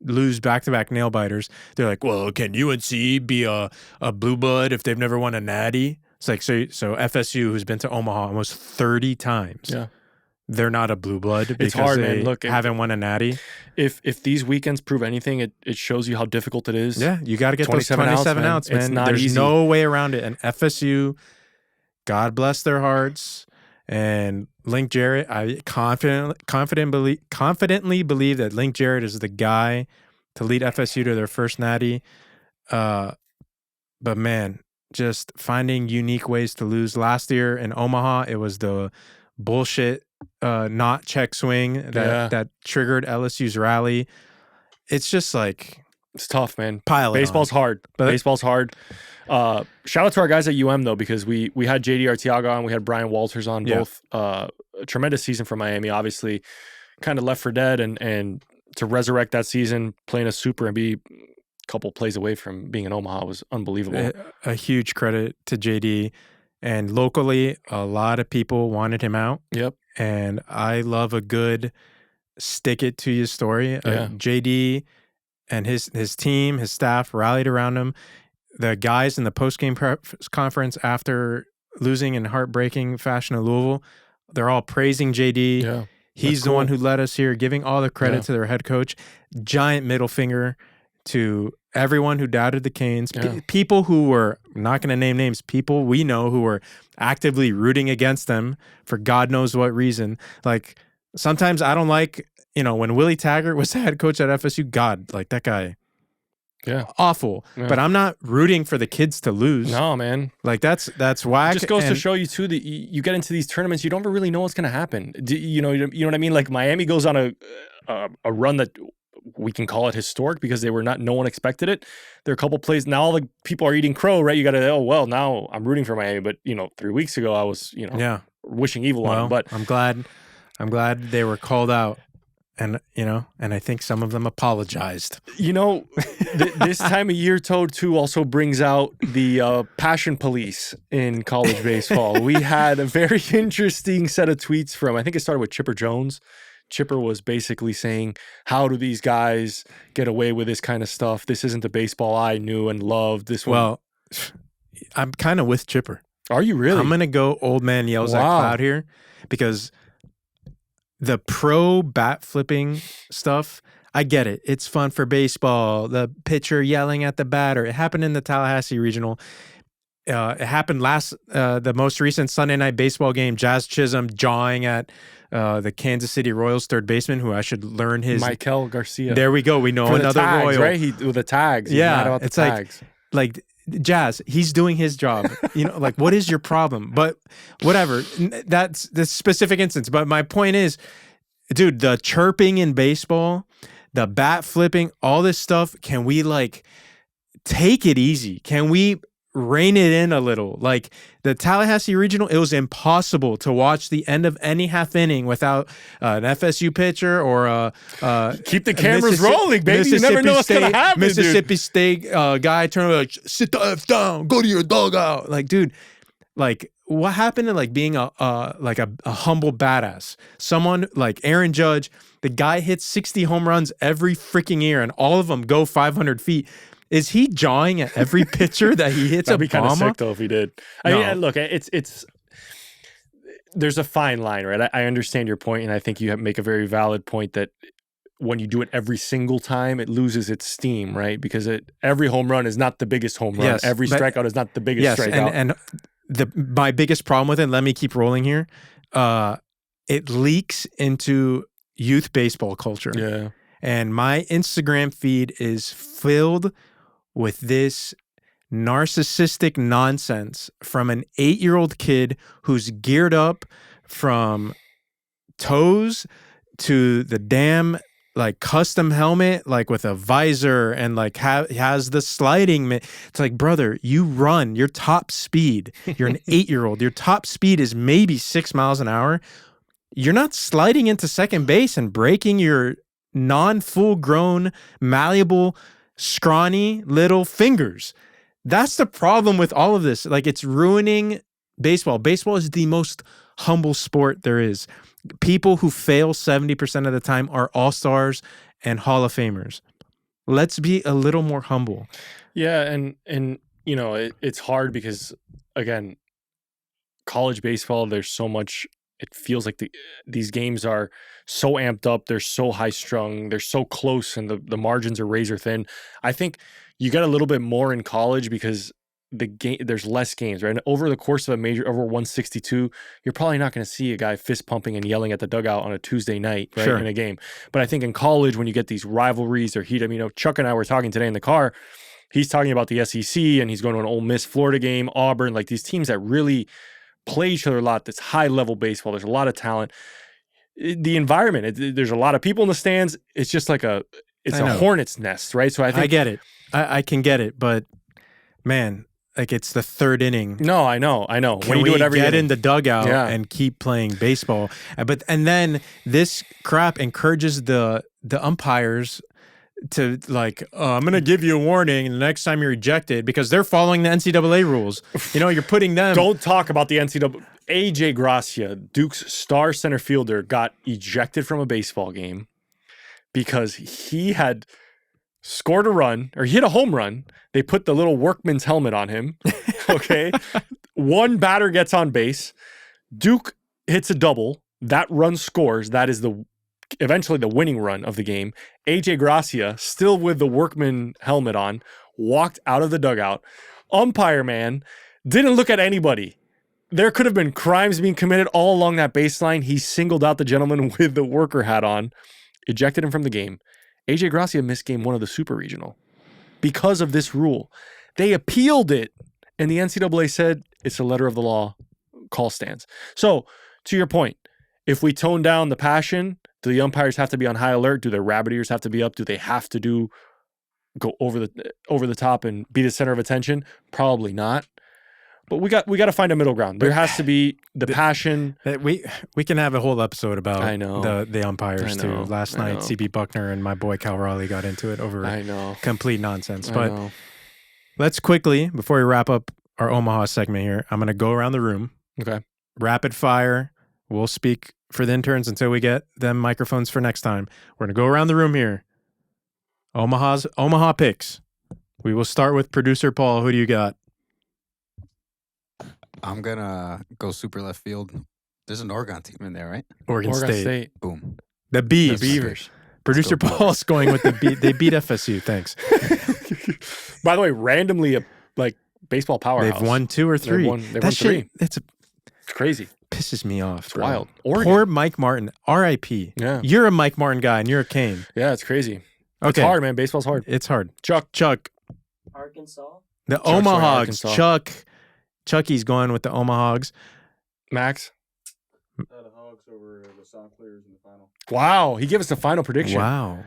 lose back-to-back nail biters. They're like, well, can UNC be a blue blood if they've never won a natty? It's like, so FSU, who's been to Omaha almost 30 times, they're not a blue blood because it's hard, they man. Look, haven't won a natty. If these weekends prove anything, it shows you how difficult it is. Yeah, you got to get those 27 outs, man. There's easy. No way around it. And FSU, God bless their hearts, and Link Jarrett, I confidently believe that Link Jarrett is the guy to lead FSU to their first natty. But man, just finding unique ways to lose. Last year in Omaha, it was the bullshit not check swing that triggered LSU's rally. It's just like, it's tough, man. Baseball's hard. Baseball's hard. Shout out to our guys at UM though, because we had JD Arteaga on, we had Brian Walters on, both a tremendous season for Miami, obviously kind of left for dead, and to resurrect that season, playing a super and be a couple plays away from being in Omaha was unbelievable. A huge credit to JD, and locally a lot of people wanted him out. And I love a good stick it to you story. JD and his team, his staff rallied around him. The guys in the post-game conference after losing in heartbreaking fashion at Louisville, they're all praising JD. He's the one who led us here, giving all the credit to their head coach. Giant middle finger to everyone who doubted the Canes. People who were, I'm not going to name names, people we know who were actively rooting against them for God knows what reason. Like, sometimes I don't like, when Willie Taggart was the head coach at FSU, God, like that guy. Awful. But I'm not rooting for the kids to lose. No, man. Like that's whack. It just goes to show you too that you get into these tournaments, you don't really know what's going to happen. You know what I mean? Like Miami goes on a run that we can call it historic because no one expected it. There are a couple plays now. All the people are eating crow, right? You got to now I'm rooting for Miami, but 3 weeks ago I was wishing evil on them. But I'm glad they were called out. And, and I think some of them apologized. This time of year, Toad, too, also brings out the passion police in college baseball. We had a very interesting set of tweets from, I think it started with Chipper Jones. Chipper was basically saying, how do these guys get away with this kind of stuff? This isn't the baseball I knew and loved. Well, I'm kind of with Chipper. Are you really? I'm going to go old man yells at cloud here, because the pro bat flipping stuff, I get it. It's fun for baseball. The pitcher yelling at the batter. It happened in the Tallahassee Regional. It happened the most recent Sunday night baseball game. Jazz Chisholm jawing at the Kansas City Royals third baseman, who I should learn his. Michael Garcia. There we go. We know for another tags, Royal. Right? With the tags. He's mad about the tags. Like Jazz, he's doing his job. Like, what is your problem? But whatever. That's the specific instance. But my point is, dude, the chirping in baseball, the bat flipping, all this stuff, can we take it easy? Can we rein it in a little. Like the Tallahassee Regional, it was impossible to watch the end of any half inning without an FSU pitcher or keep the cameras rolling, baby. You never know what's going to happen, Mississippi State guy turn like, sit the F down, go to your dugout. Like, dude, like what happened to like being a humble badass? Someone like Aaron Judge, the guy hits 60 home runs every freaking year and all of them go 500 feet. Is he jawing at every pitcher that he hits? That'd be kind of bomb? sick though if he did. I mean, look, it's there's a fine line, right? I understand your point, and I think you make a very valid point that when you do it every single time, it loses its steam, right? Because every home run is not the biggest home run. Yes, every strikeout is not the biggest strikeout. And my biggest problem with it, let me keep rolling here, it leaks into youth baseball culture. Yeah. And my Instagram feed is filled with this narcissistic nonsense from an 8-year-old kid who's geared up from toes to the damn like custom helmet, like with a visor and like has the sliding. It's like, brother, you run your top speed. You're an 8-year-old. Your top speed is maybe 6 miles an hour. You're not sliding into second base and breaking your non-full grown, malleable, scrawny little fingers. That's the problem with all of this. Like, it's ruining baseball. Baseball is the most humble sport there is. People who fail 70% of the time are all-stars and Hall of Famers. Let's be a little more humble. Yeah, and you know, it's hard because, again, college baseball, there's so much. It feels like these games are so amped up. They're so high strung. They're so close, and the margins are razor thin. I think you get a little bit more in college because there's less games, right? And over the course of a major, over 162, you're probably not going to see a guy fist pumping and yelling at the dugout on a Tuesday night, right? Sure. In a game. But I think in college, when you get these rivalries or heat, I mean, you know, Chuck and I were talking today in the car. He's talking about the SEC, and he's going to an Ole Miss Florida game, Auburn, like these teams that really play each other a lot. That's high level baseball. There's a lot of talent. The environment, there's a lot of people in the stands. It's just like a hornet's nest, right? So I think I get it. I can get it, but man, like it's the third inning. No, I know. Can when you do it every get inning, in the dugout and keep playing baseball? And then this crap encourages the umpires to like, I'm going to give you a warning, and the next time you're ejected, because they're following the NCAA rules. You know, you're putting them. Don't talk about the NCAA. AJ Gracia, Duke's star center fielder, got ejected from a baseball game because he had scored a run, or he hit a home run. They put the little workman's helmet on him. Okay. One batter gets on base. Duke hits a double. That run scores. That is eventually the winning run of the game. AJ Gracia, still with the workman helmet on, walked out of the dugout. Umpire man didn't look at anybody. There could have been crimes being committed all along that baseline. He singled out the gentleman with the worker hat on, ejected him from the game. AJ Gracia missed game 1 of the Super Regional because of this rule. They appealed it, and the NCAA said it's a letter of the law. Call stands. So, to your point, if we tone down the passion, do the umpires have to be on high alert? Do their rabbit ears have to be up? Do they have to go over the top and be the center of attention? Probably not. But we got to find a middle ground. There has to be the passion. We can have a whole episode about the umpires too. Last night, CB Buckner and my boy Cal Raleigh got into it over complete nonsense. But let's quickly, before we wrap up our Omaha segment here, I'm going to go around the room. Okay. Rapid fire. We'll speak for the interns until we get them microphones for next time. We're going to go around the room here. Omaha Picks. We will start with producer Paul. Who do you got? I'm going to go super left field. There's an Oregon team in there, right? Oregon State. Boom. The Beavs. The Beavers. Producer Paul's going with the Beavs. They beat FSU. Thanks. By the way, randomly, baseball powerhouse. They've won 2 or 3. They've won 3. It's crazy. Pisses me off. It's wild. Oregon. Poor Mike Martin. R.I.P. Yeah. You're a Mike Martin guy, and you're a Kane. Yeah, it's crazy. Okay. It's hard, man. Baseball's hard. It's hard. Chuck. Arkansas. The Omahogs. Chucky's going with the Omahogs. Max. The Hogs over the Sound Clears in the final. Wow. He gave us the final prediction. Wow.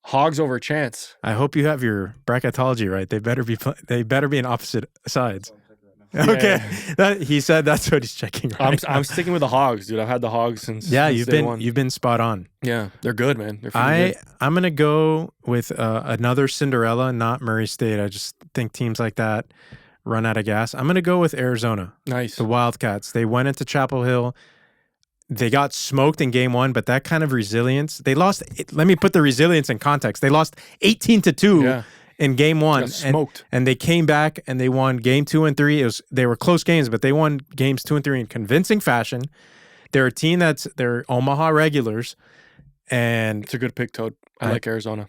Hogs over Chance. I hope you have your bracketology right. They better be in opposite sides. Yeah, Okay, he said that's what he's checking. Right I'm sticking with the Hogs, dude. I've had the Hogs since you've day been one. you've been spot on. Yeah, they're good, man. They're freaking good. I'm gonna go with another Cinderella, not Murray State. I just think teams like that run out of gas. I'm gonna go with Arizona. Nice. The Wildcats. They went into Chapel Hill. They got smoked in game one, but that kind of resilience. They lost. Let me put the resilience in context. They lost 18-2 in game one. Got smoked. And they came back and they won game 2 and 3. They were close games, but they won games 2 and 3 in convincing fashion. They're a team they're Omaha regulars. And It's a good pick, Toad. I like Arizona.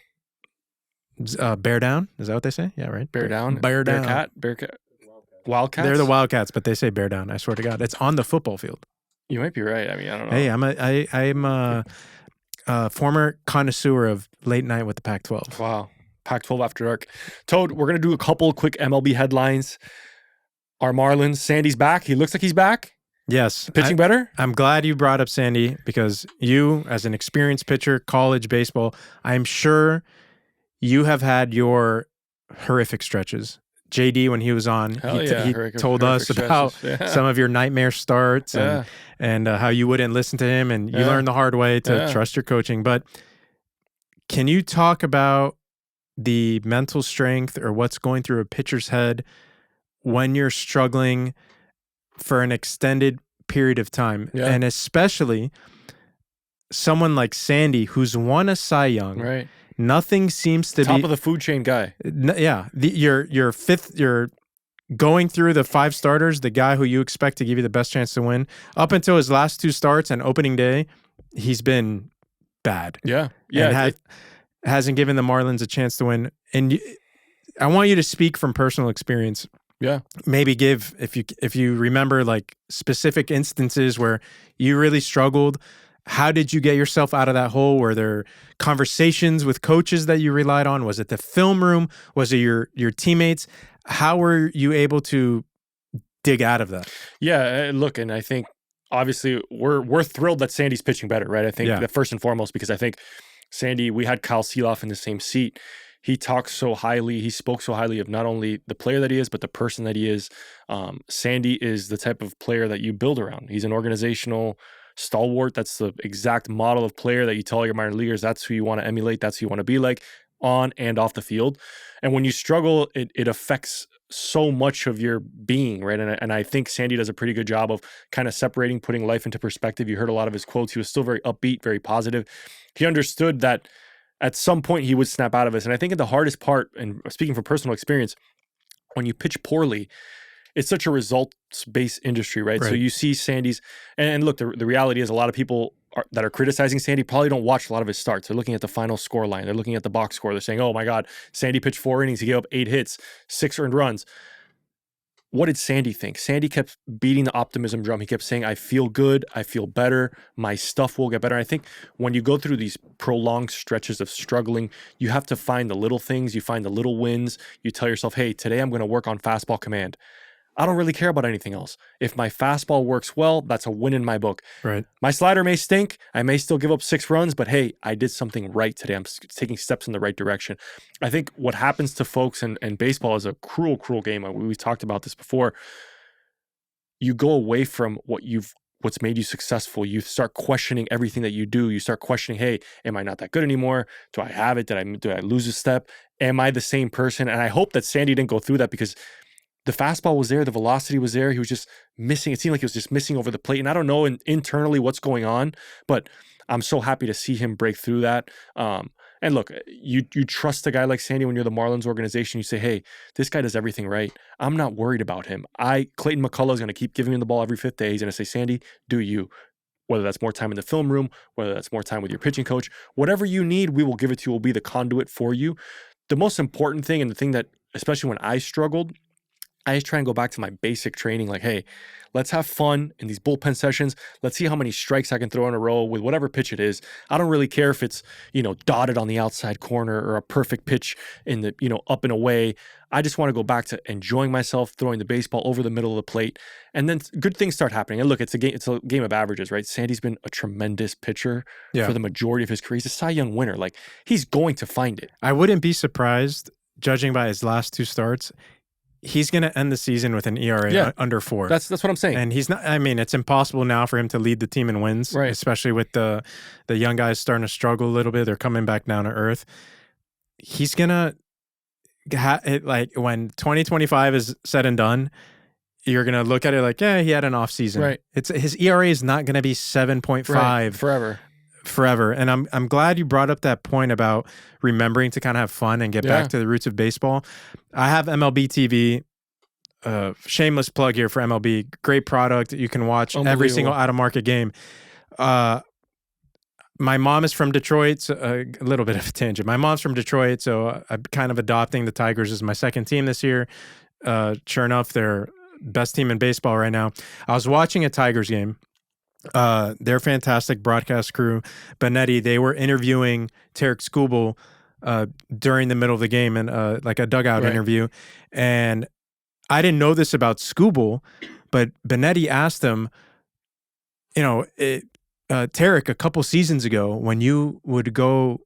Bear down. Is that what they say? Yeah, right. Bear down. Bear down. Bearcat. Wildcats. They're the Wildcats, but they say bear down. I swear to God, it's on the football field. You might be right. I mean, I don't know. Hey, I'm a former connoisseur of late night with the Pac-12. Wow. Pac-12 after dark. Toad, we're going to do a couple quick MLB headlines. Our Marlins, Sandy's back. He looks like he's back. Yes. Pitching better? I'm glad you brought up Sandy because you, as an experienced pitcher, college baseball, I'm sure you have had your horrific stretches. JD, when he was on, he told us about some of your nightmare starts and how you wouldn't listen to him, and you learned the hard way to trust your coaching. But can you talk about the mental strength or what's going through a pitcher's head when you're struggling for an extended period of time? Yeah. And especially someone like Sandy, who's won a Cy Young. Right. Nothing seems to Top be of the food chain guy. You're fifth. You're going through the 5 starters. The guy who you expect to give you the best chance to win. Up until his last 2 starts and opening day, he's been bad. Yeah. And hasn't given the Marlins a chance to win. And I want you to speak from personal experience. Yeah. Maybe give if you remember like specific instances where you really struggled. How did you get yourself out of that hole? Were there conversations with coaches that you relied on? Was it the film room? Was it your teammates? How were you able to dig out of that? Yeah, look, and I think obviously we're thrilled that Sandy's pitching better, right? I think that first and foremost, because I think Sandy, we had Kyle Seeloff in the same seat. He talks so highly, he spoke so highly of not only the player that he is, but the person that he is. Sandy is the type of player that you build around. He's an organizational stalwart. That's the exact model of player that you tell your minor leaguers that's who you want to emulate, that's who you want to be like on and off the field. And when you struggle, it affects so much of your being, right? And I think Sandy does a pretty good job of kind of separating, putting life into perspective. You heard a lot of his quotes. He was still very upbeat, very positive. He understood that at some point he would snap out of this. And I think the hardest part, and speaking from personal experience, when you pitch poorly, it's such a results-based industry, right? So you see Sandy's, and look, the reality is a lot of people that are criticizing Sandy probably don't watch a lot of his starts. They're looking at the final score line. They're looking at the box score. They're saying, oh my God, Sandy pitched 4 innings. He gave up 8 hits, 6 earned runs. What did Sandy think? Sandy kept beating the optimism drum. He kept saying, I feel good. I feel better. My stuff will get better. I think when you go through these prolonged stretches of struggling, you have to find the little things. You find the little wins. You tell yourself, hey, today I'm going to work on fastball command. I don't really care about anything else. If my fastball works well, that's a win in my book. Right. My slider may stink. I may still give up 6 runs, but hey, I did something right today. I'm taking steps in the right direction. I think what happens to folks and baseball is a cruel, cruel game. We've talked about this before. You go away from what's made you successful. You start questioning everything that you do. You start questioning, hey, am I not that good anymore? Do I have it? Did I lose a step? Am I the same person? And I hope that Sandy didn't go through that, because the fastball was there. The velocity was there. He was just missing. It seemed like he was just missing over the plate. And I don't know internally what's going on, but I'm so happy to see him break through that. And look, you trust a guy like Sandy when you're the Marlins organization. You say, hey, this guy does everything right. I'm not worried about him. Clayton McCullough is going to keep giving him the ball every 5th day. He's going to say, Sandy, do you. Whether that's more time in the film room, whether that's more time with your pitching coach, whatever you need, we will give it to you. We'll be the conduit for you. The most important thing, and the thing that, especially when I struggled, I just try and go back to my basic training. Like, hey, let's have fun in these bullpen sessions. Let's see how many strikes I can throw in a row with whatever pitch it is. I don't really care if it's, dotted on the outside corner or a perfect pitch in the, up and away. I just want to go back to enjoying myself, throwing the baseball over the middle of the plate. And then good things start happening. And look, it's a game of averages, right? Sandy's been a tremendous pitcher for the majority of his career. He's a Cy Young winner. Like, he's going to find it. I wouldn't be surprised, judging by his last 2 starts, he's going to end the season with an ERA under 4. That's what I'm saying. And he's not. I mean, it's impossible now for him to lead the team in wins, right? Especially with the young guys starting to struggle a little bit. They're coming back down to earth. He's gonna like when 2025 is said and done, you're gonna look at it like, yeah, he had an off season. Right. It's his ERA is not gonna be 7.5 forever. And I'm glad you brought up that point about remembering to kind of have fun and get back to the roots of baseball. I have MLB TV. Shameless plug here for MLB. Great product. You can watch every single out-of-market game. My mom is from Detroit. So a little bit of a tangent. My mom's from Detroit, so I'm kind of adopting the Tigers as my second team this year. Sure enough, they're best team in baseball right now. I was watching a Tigers game. Their fantastic broadcast crew, Benetti, they were interviewing Tarek Skubal during the middle of the game in like a dugout interview. And I didn't know this about Skubal, but Benetti asked him, Tarek, a couple seasons ago, when you would go,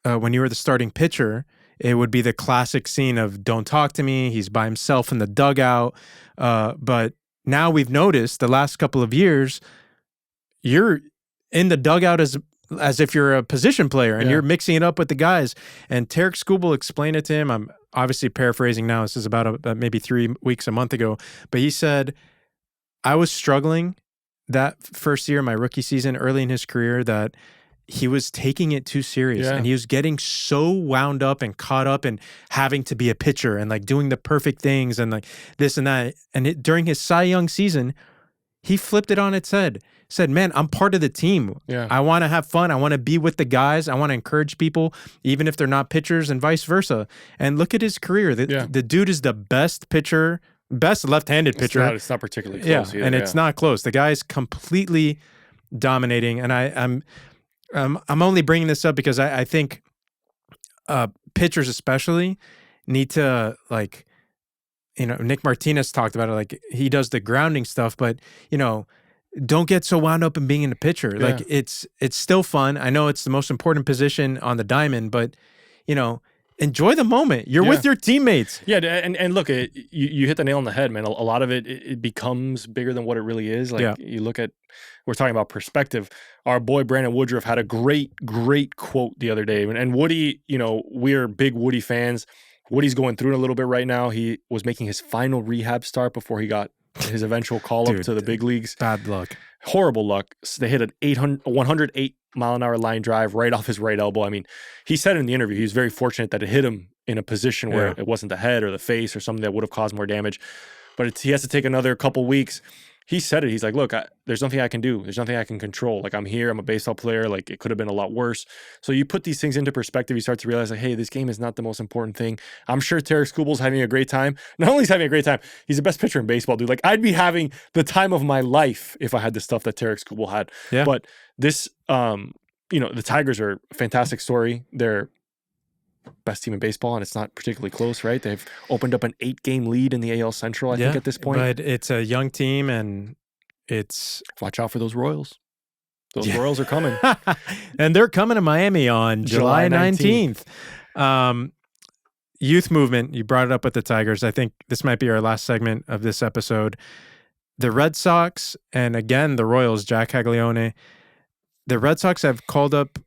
when you were the starting pitcher, it would be the classic scene of don't talk to me. He's by himself in the dugout. But now we've noticed the last couple of years, you're in the dugout as if you're a position player and you're mixing it up with the guys. And Tarek Skubal explained it to him. I'm obviously paraphrasing now. This is about maybe 3 weeks, a month ago. But he said, I was struggling that first year, my rookie season, early in his career, that he was taking it too serious and he was getting so wound up and caught up in having to be a pitcher and like doing the perfect things and like this and that. And during his Cy Young season, he flipped it on its head. Said, man, I'm part of the team. Yeah. I want to have fun. I want to be with the guys. I want to encourage people, even if they're not pitchers and vice versa. And look at his career. The dude is the best pitcher, best left-handed pitcher. It's not particularly close either. And it's not close. The guy is completely dominating. And I'm only bringing this up because I think pitchers especially need to, like, Nick Martinez talked about it. Like, he does the grounding stuff, but, don't get so wound up in being a pitcher. Like, it's still fun. I know it's the most important position on the diamond, but, enjoy the moment. You're with your teammates. Yeah, and look, you hit the nail on the head, man. A lot of it becomes bigger than what it really is. Like, you look at, we're talking about perspective. Our boy Brandon Woodruff had a great quote the other day. And Woody, we're big Woody fans. Woody's going through it a little bit right now. He was making his final rehab start before he got his eventual call up to the big leagues. Bad luck. Horrible luck. They hit an 108 mile an hour line drive right off his right elbow. I mean, he said in the interview, he was very fortunate that it hit him in a position where it wasn't the head or the face or something that would have caused more damage. But he has to take another couple weeks. He said it. He's like, look, there's nothing I can do. There's nothing I can control. Like, I'm here. I'm a baseball player. Like, it could have been a lot worse. So you put these things into perspective. You start to realize, like, hey, this game is not the most important thing. I'm sure Tarek Skubal's having a great time. Not only is he having a great time, he's the best pitcher in baseball, dude. Like, I'd be having the time of my life if I had the stuff that Tarek Skubal had. Yeah. But this, the Tigers are a fantastic story. They're best team in baseball, and it's not particularly close, right? They've opened up an 8-game lead in the AL Central, I think, at this point. But it's a young team, and it's... Watch out for those Royals. Those Royals are coming. And they're coming to Miami on July 19th. Youth movement, you brought it up with the Tigers. I think this might be our last segment of this episode. The Red Sox, and again, the Royals, Jack Caglione. The Red Sox have called up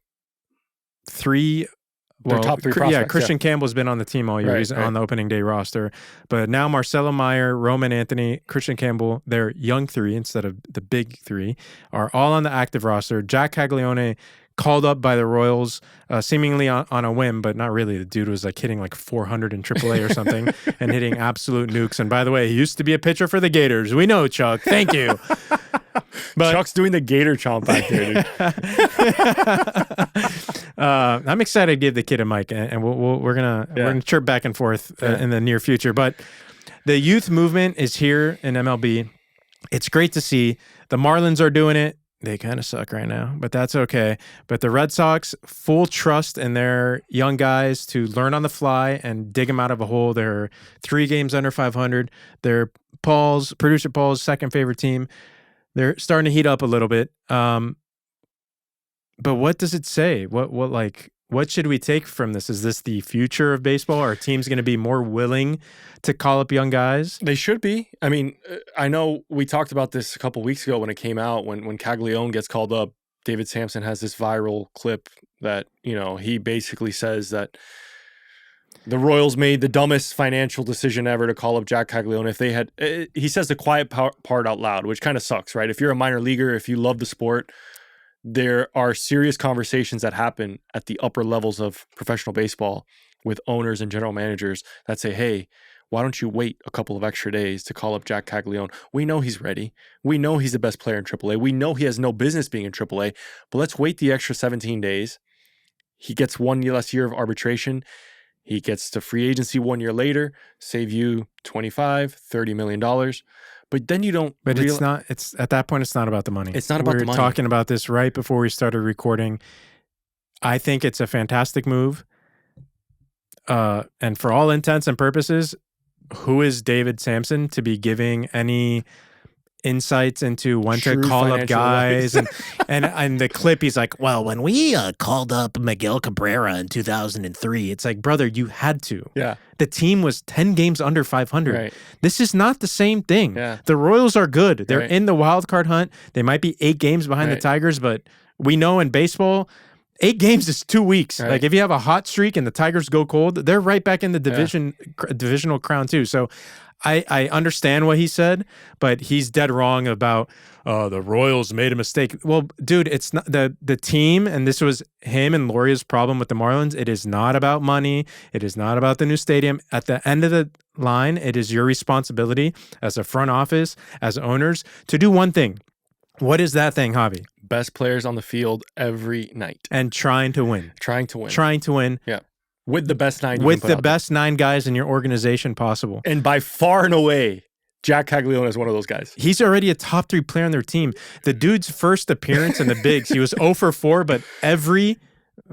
their top 3 prospects. Christian Campbell's been on the team all year. He's on the opening day roster. But now Marcelo Meyer, Roman Anthony, Christian Campbell, their young 3 instead of the big 3, are all on the active roster. Jack Caglione called up by the Royals, seemingly on a whim, but not really. The dude was like hitting like 400 in AAA or something and hitting absolute nukes. And by the way, he used to be a pitcher for the Gators. We know, Chuck. Thank you. But Chuck's doing the gator chomp back there, dude. I'm excited to give the kid a mic, and we're gonna chirp back and forth in the near future. But The youth movement is here in MLB. It's great to see. The Marlins are doing it. They kind of suck right now, but that's okay. But the Red Sox, full trust in their young guys to learn on the fly and dig them out of a hole. They're 3 games under 500. They're producer Paul's second favorite team. They're starting to heat up a little bit. But what does it say? What should we take from this? Is this the future of baseball? Are teams going to be more willing to call up young guys? They should be. I mean, I know we talked about this a couple weeks ago when it came out. When Caglione gets called up, David Samson has this viral clip that, he basically says that the Royals made the dumbest financial decision ever to call up Jack Caglione. If they had, he says the quiet part out loud, which kind of sucks, right? If you're a minor leaguer, if you love the sport, there are serious conversations that happen at the upper levels of professional baseball with owners and general managers that say, hey, why don't you wait a couple of extra days to call up Jack Caglione? We know he's ready. We know he's the best player in AAA. We know he has no business being in AAA, but let's wait the extra 17 days. He gets 1 less year of arbitration. He gets to free agency 1 year later, save you $25-30 million. But then you don't. But it's at that point, it's not about the money. It's not about the money. We were talking about this right before we started recording. I think it's a fantastic move. And for all intents and purposes, who is David Samson to be giving any insights into when to call up guys? and the clip, he's like, well, when we called up Miguel Cabrera in 2003, it's like, brother, you had to. Yeah. The team was 10 games under 500. Right. This is not the same thing. Yeah. The Royals are good. They're Right. in the wild card hunt. They might be 8 games behind the Tigers, but we know in baseball, 8 games is 2 weeks. Right. Like if you have a hot streak and the Tigers go cold, they're right back in the divisional crown too. So I understand what he said, but he's dead wrong about the Royals made a mistake. Well, dude, it's not the team, and this was him and Loria's problem with the Marlins. It is not about money. It is not about the new stadium. At the end of the line, it is your responsibility as a front office, as owners, to do one thing. What is that thing, Javi? Best players on the field every night. And trying to win. Trying to win. Trying to win. Yeah. With the best 9. With the best 9 guys in your organization possible. And by far and away, Jack Caglione is one of those guys. He's already a top 3 player on their team. The dude's first appearance in the bigs, he was 0 for 4, but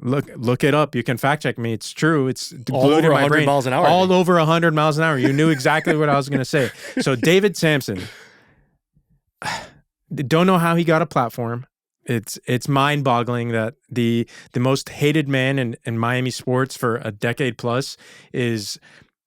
look it up. You can fact check me. It's true. It's all over 100 miles an hour. All over 100 miles an hour. You knew exactly what I was going to say. So David Samson, don't know how he got a platform. It's mind-boggling that the most hated man in Miami sports for a decade plus is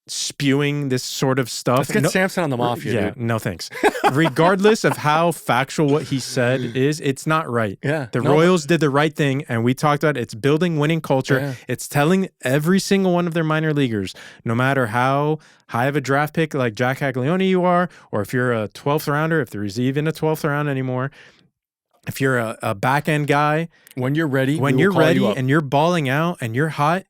spewing this sort of stuff. Let's get Samson on the Mafia, yeah, dude. no thanks. Regardless of how factual what he said is, it's not right. Yeah, the Royals did the right thing, and we talked about it. It's building winning culture. Yeah. It's telling every single one of their minor leaguers, no matter how high of a draft pick like Jack Caglione you are, or if you're a 12th rounder, if there is even a 12th round anymore, if you're a back-end guy, when you're ready, and you're balling out and you're hot,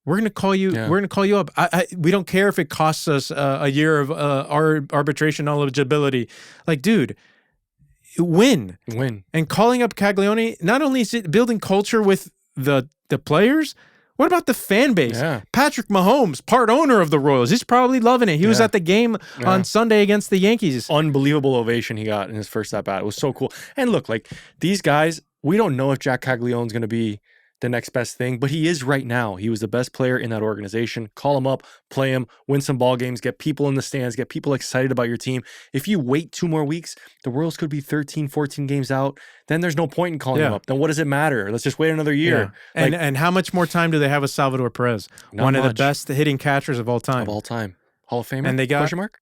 we're gonna call you. Yeah. We're gonna call you up. We don't care if it costs us a year of our arbitration eligibility. Like, dude, win. And calling up Caglione, not only is it building culture with the players. What about the fan base? Yeah. Patrick Mahomes, part owner of the Royals. He's probably loving it. He was at the game on Sunday against the Yankees. Unbelievable ovation he got in his first at-bat. It was so cool. And look, like these guys, we don't know if Jack Caglione's going to be the next best thing, but he is right now. He was the best player in that organization. Call him up, play him, win some ball games, get people in the stands, get people excited about your team. If you wait 2 more weeks, the Royals could be 13, 14 games out. Then there's no point in calling him up. Then what does it matter? Let's just wait another year. Yeah. And how much more time do they have with Salvador Perez? One of the best hitting catchers of all time. Of all time. Hall of Famer? And they got question mark?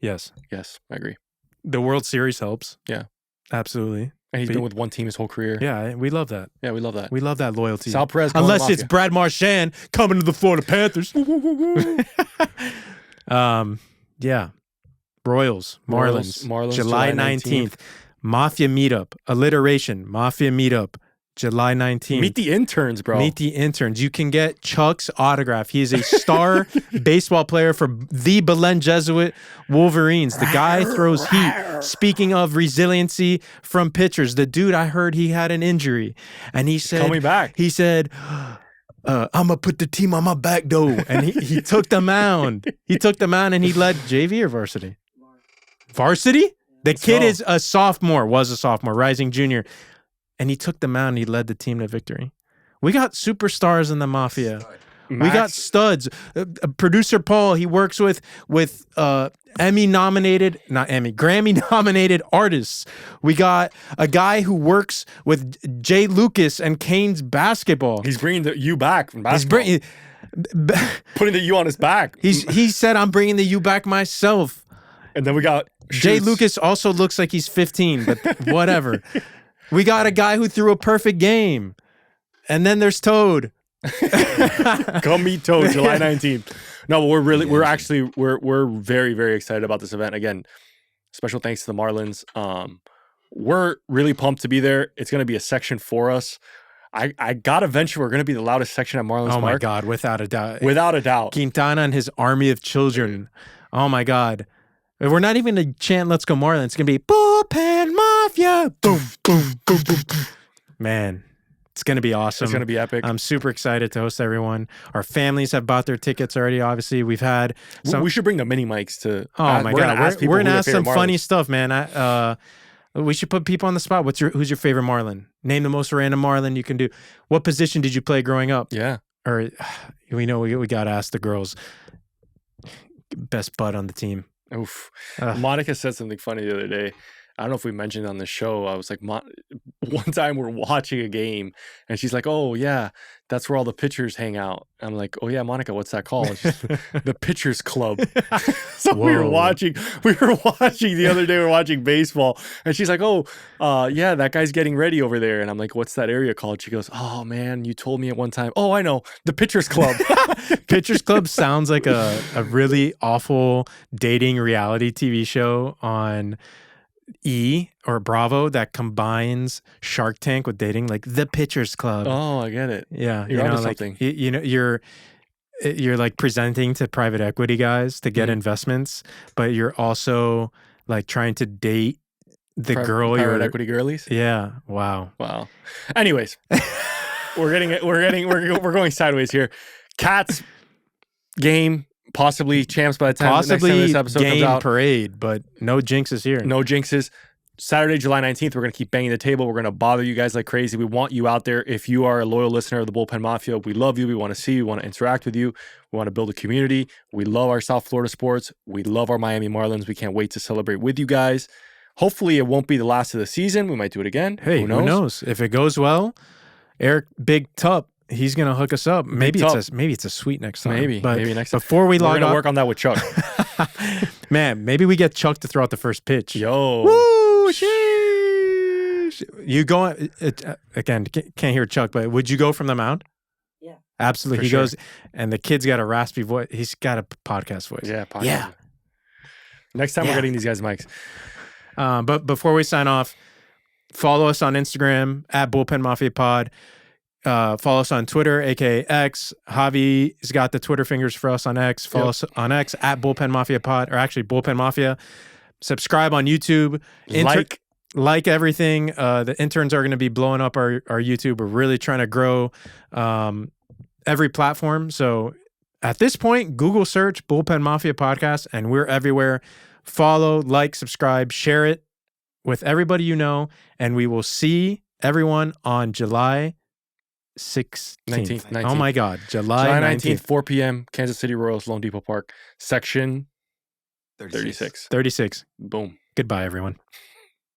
Yes. Yes, I agree. The World Series helps. Yeah. Absolutely. And he's been with one team his whole career. Yeah, we love that. Yeah, we love that. We love that loyalty. Sal Perez, unless it's Brad Marchand coming to the Florida Panthers. Yeah. Royals, Marlins, July 19th. Mafia Meetup, alliteration, Mafia Meetup, July 19th. Meet the interns, bro. Meet the interns. You can get Chuck's autograph. He is a star baseball player for the Belen Jesuit Wolverines. The guy throws heat. Speaking of resiliency from pitchers, the dude, I heard he had an injury. And he said, coming back. He said, I'm gonna put the team on my back though, and he took the mound. He took the mound and he led JV or varsity. Varsity. The kid is a sophomore. Was a sophomore, rising junior, and he took the mound. And he led the team to victory. We got superstars in the Mafia. We got studs. Producer Paul, he works with Grammy-nominated artists. We got a guy who works with Jay Lucas and Kane's basketball. He's bringing the U back from basketball. Putting the U on his back. He said, I'm bringing the U back myself. And then we got Jay Lucas also looks like he's 15, but whatever. We got a guy who threw a perfect game. And then there's Toad. Come meet Toad July 19th. No, but we're very, very excited about this event. Again, special thanks to the Marlins. We're really pumped to be there. It's going to be a section for us. I gotta venture we're going to be the loudest section at Marlins Park. Oh my God, without a doubt. Without a doubt. Quintana and his army of children. Oh my God. We're not even going to chant Let's Go Marlins. It's going to be Bullpen Mafia. Boom, boom, boom, boom, boom. Man. It's going to be awesome. It's going to be epic. I'm super excited to host everyone. Our families have bought their tickets already, obviously. We've had some... We should bring the mini mics to... Oh, my God. We're going to ask some funny stuff, man. We should put people on the spot. Who's your favorite Marlin? Name the most random Marlin you can do. What position did you play growing up? Yeah. Or we know we got to ask the girls. Best butt on the team. Oof. Monica said something funny the other day. I don't know if we mentioned it on the show. I was like, one time we're watching a game and she's like, oh yeah, that's where all the pitchers hang out. I'm like, oh yeah, Monica, what's that called? The Pitchers Club. So we were watching the other day, we were watching baseball and she's like, oh, yeah, that guy's getting ready over there. And I'm like, what's that area called? She goes, oh man, you told me at one time. Oh, I know, the Pitchers Club. Pitchers Club sounds like a really awful dating reality TV show on E or Bravo that combines Shark Tank with dating, like the Pitchers Club. Oh, I get it. Yeah, you're onto like something. You're like presenting to private equity guys to get investments, but you're also like trying to date the girl. Private equity girlies. Yeah. Wow. Anyways, we're going sideways here. Cats game. Possibly champs by the time next time this episode comes out. Parade, but no jinxes here. No jinxes. Saturday, July 19th, we're going to keep banging the table. We're going to bother you guys like crazy. We want you out there. If you are a loyal listener of the Bullpen Mafia, we love you. We want to see you. We want to interact with you. We want to build a community. We love our South Florida sports. We love our Miami Marlins. We can't wait to celebrate with you guys. Hopefully, it won't be the last of the season. We might do it again. Hey, who knows? If it goes well, Eric Big Tup, he's gonna hook us up. Maybe it's a sweet next time. Maybe next time. Before we log off, we're gonna work on that with Chuck. Man, maybe we get Chuck to throw out the first pitch. Yo, woo! Sheesh. You go again? Can't hear Chuck, but would you go from the mound? Yeah, absolutely. He goes, and the kid's got a raspy voice. He's got a podcast voice. Yeah, podcast. Yeah. Next time we're getting these guys mics. But before we sign off, follow us on Instagram at Bullpen Mafia Pod. Follow us on Twitter, aka X. Javi's got the Twitter fingers for us on X. Follow us on X at Bullpen Mafia Pod, or actually Bullpen Mafia. Subscribe on YouTube. Like everything. The interns are going to be blowing up our YouTube. We're really trying to grow every platform. So at this point, Google search Bullpen Mafia Podcast, and we're everywhere. Follow, like, subscribe, share it with everybody you know, and we will see everyone on July 19th. Oh my God. July 19th, 4 p.m. Kansas City Royals, loanDepot Park, section 36. Boom. Goodbye, everyone.